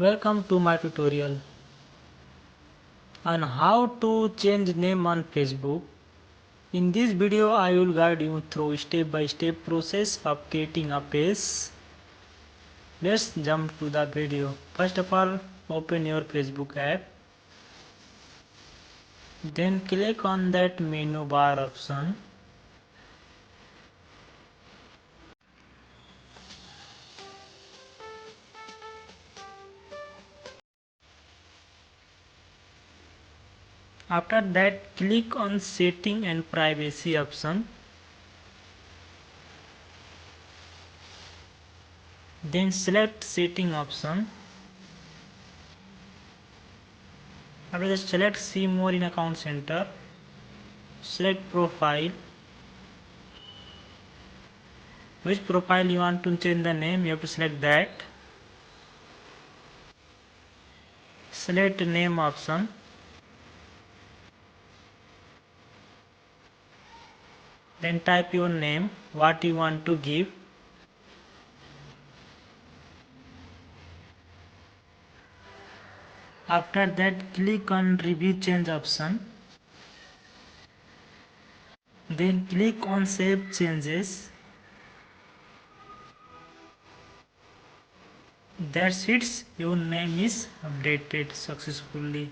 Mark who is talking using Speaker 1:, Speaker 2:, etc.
Speaker 1: Welcome to my tutorial on how to change name on Facebook. In this video I will guide you through step-by-step process of creating a page. Let's jump to the video. First of all, open your Facebook app. Then click on that menu bar option. After that, click on setting and privacy option. Then select setting option. After that, select see more in account center. Select profile. Which profile you want to change the name, you have to select that. Select name option. Then type your name, what you want to give. After that, click on review change option. Then click on save changes. That's it, your name is updated successfully.